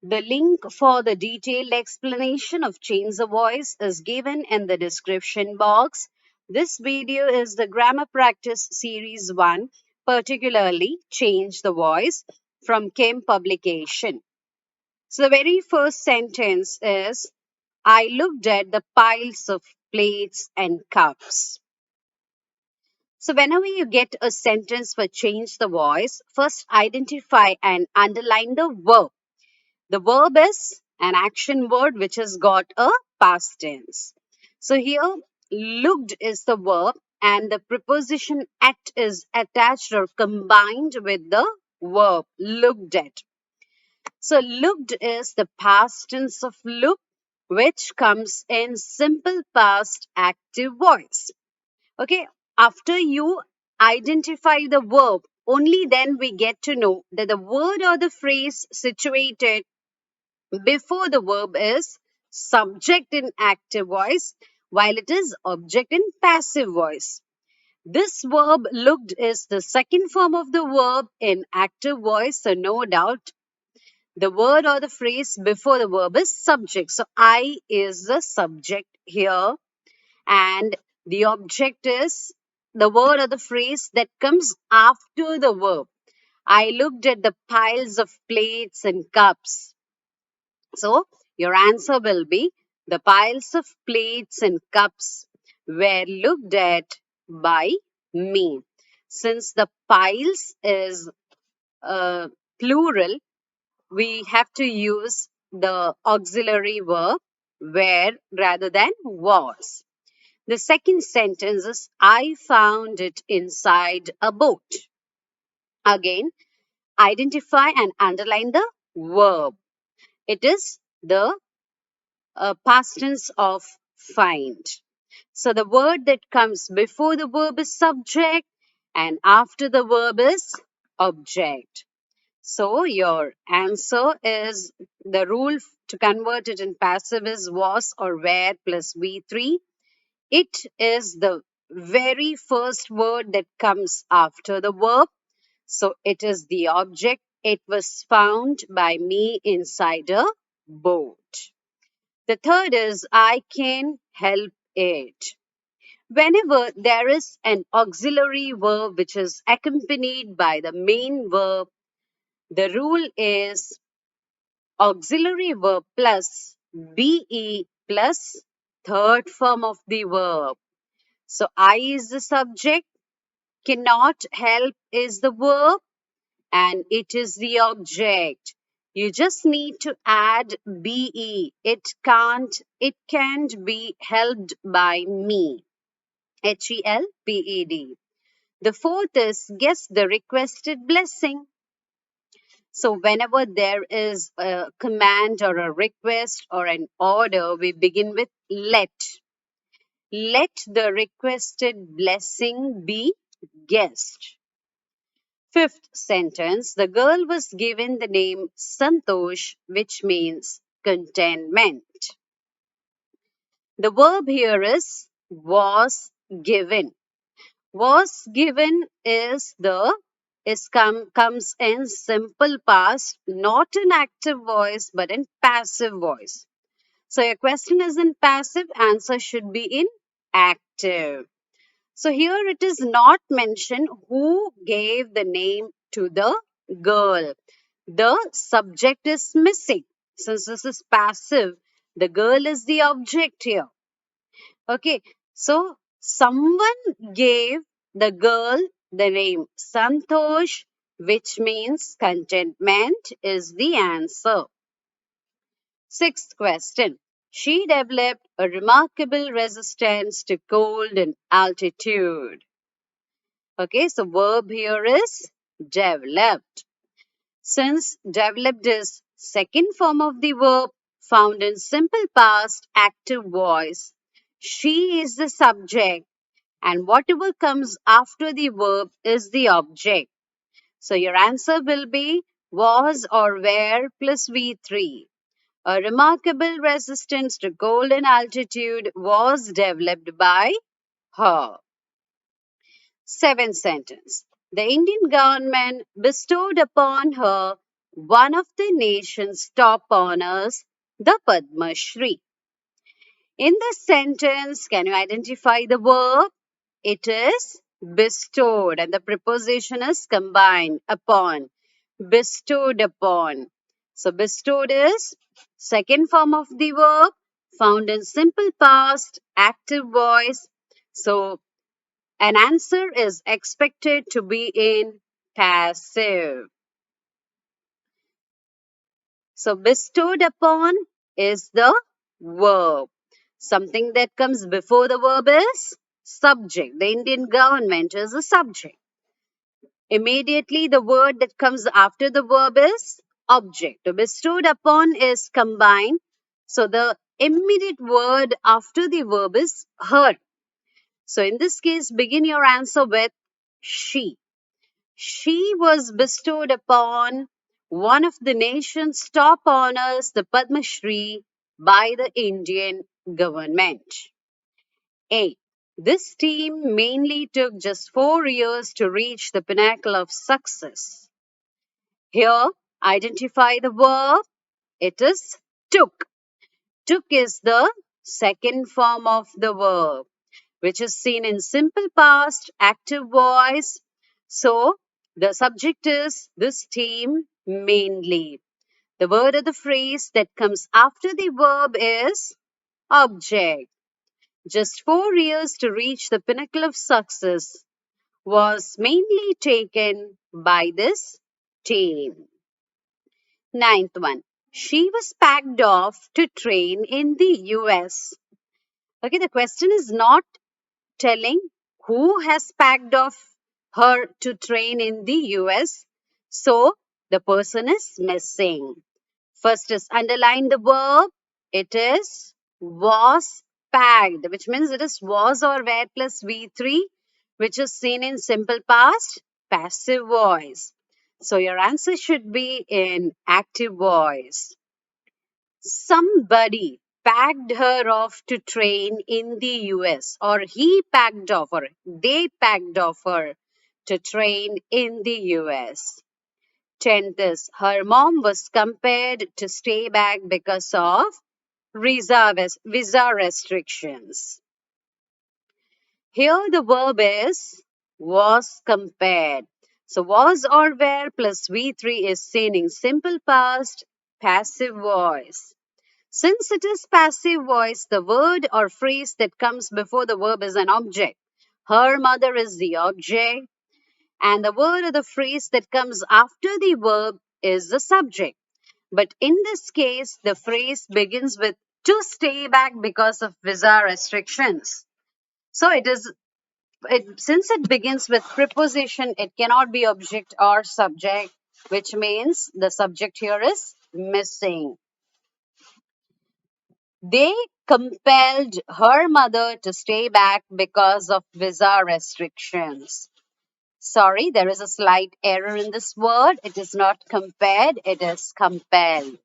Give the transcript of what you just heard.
The link for the detailed explanation of Change the Voice is given in the description box. This video is the Grammar Practice Series 1, particularly Change the Voice from Kim Publication. So the very first sentence is I looked at the piles of plates and cups. So, whenever you get a sentence for change the voice, first identify and underline the verb. The verb is an action word which has got a past tense. So, here looked is the verb and the preposition at is attached or combined with the verb looked at. So, looked is the past tense of look, which comes in simple past active voice. Okay, after you identify the verb, only then we get to know that the word or the phrase situated before the verb is subject in active voice, while it is object in passive voice. This verb looked is the second form of the verb in active voice, so no doubt the word or the phrase before the verb is subject. So I is the subject here, and the object is the word or the phrase that comes after the verb. I looked at the piles of plates and cups. So your answer will be the piles of plates and cups were looked at by me. Since the piles is plural, we have to use the auxiliary verb were rather than was. The second sentence is I found it inside a boat. Again, identify and underline the verb. It is the past tense of find. So the word that comes before the verb is subject and after the verb is object. So your answer is the rule to convert it in passive is was or were plus V3. It is the very first word that comes after the verb. So it is the object. It was found by me inside a boat. The third is I can help it. Whenever there is an auxiliary verb which is accompanied by the main verb, the rule is auxiliary verb plus be plus third form of the verb. So I is the subject, cannot help is the verb, and it is the object. You just need to add be. It can't be helped by me. HELPED. The fourth is guess the requested blessing. So whenever there is a command or a request or an order, we begin with let. Let the requested blessing be guessed. Fifth sentence, the girl was given the name Santosh, which means contentment. The verb here is was given. Was given is comes in simple past, not in active voice, but in passive voice. So your question is in passive, answer should be in active. So here it is not mentioned who gave the name to the girl. The subject is missing. Since this is passive, the girl is the object here. Okay, so someone gave the girl the name Santosh, which means contentment is the answer. Sixth question. She developed a remarkable resistance to cold and altitude. Okay, so verb here is developed. Since developed is second form of the verb found in simple past active voice, she is the subject and whatever comes after the verb is the object. So your answer will be was or were plus V3. A remarkable resistance to cold and altitude was developed by her. Seventh sentence. The Indian government bestowed upon her one of the nation's top honors, the Padma Shri. In this sentence, can you identify the verb? It is bestowed, and the preposition is combined upon. Bestowed upon. So, bestowed is second form of the verb found in simple past, active voice. So, an answer is expected to be in passive. So, bestowed upon is the verb. Something that comes before the verb is subject. The Indian government is a subject. Immediately, the word that comes after the verb is object. The bestowed upon is combined. So, the immediate word after the verb is her. So, in this case, begin your answer with she. She was bestowed upon one of the nation's top honors, the Padma Shri, by the Indian government. A. This team mainly took just 4 years to reach the pinnacle of success. Here, identify the verb. It is took. Took is the second form of the verb, which is seen in simple past, active voice. So, the subject is this team mainly. The word or the phrase that comes after the verb is object. Just 4 years to reach the pinnacle of success was mainly taken by this team. Ninth one. She was packed off to train in the US. Okay, the question is not telling who has packed off her to train in the US. So the person is missing. First is underline the verb. It is was packed, which means it is was or were plus V3, which is seen in simple past, passive voice. So your answer should be in active voice. Somebody packed her off to train in the US, or he packed off, or they packed off her to train in the US. 10th is her mom was compelled to stay back because of visa restrictions. Here the verb is was compared. So was or were plus V3 is seen in simple past, passive voice. Since it is passive voice, the word or phrase that comes before the verb is an object. Her mother is the object, and the word or the phrase that comes after the verb is the subject. But in this case, the phrase begins with to stay back because of visa restrictions. So since it begins with preposition, it cannot be object or subject, which means the subject here is missing. They compelled her mother to stay back because of visa restrictions. Sorry, there is a slight error in this word. It is not compared, it is compelled.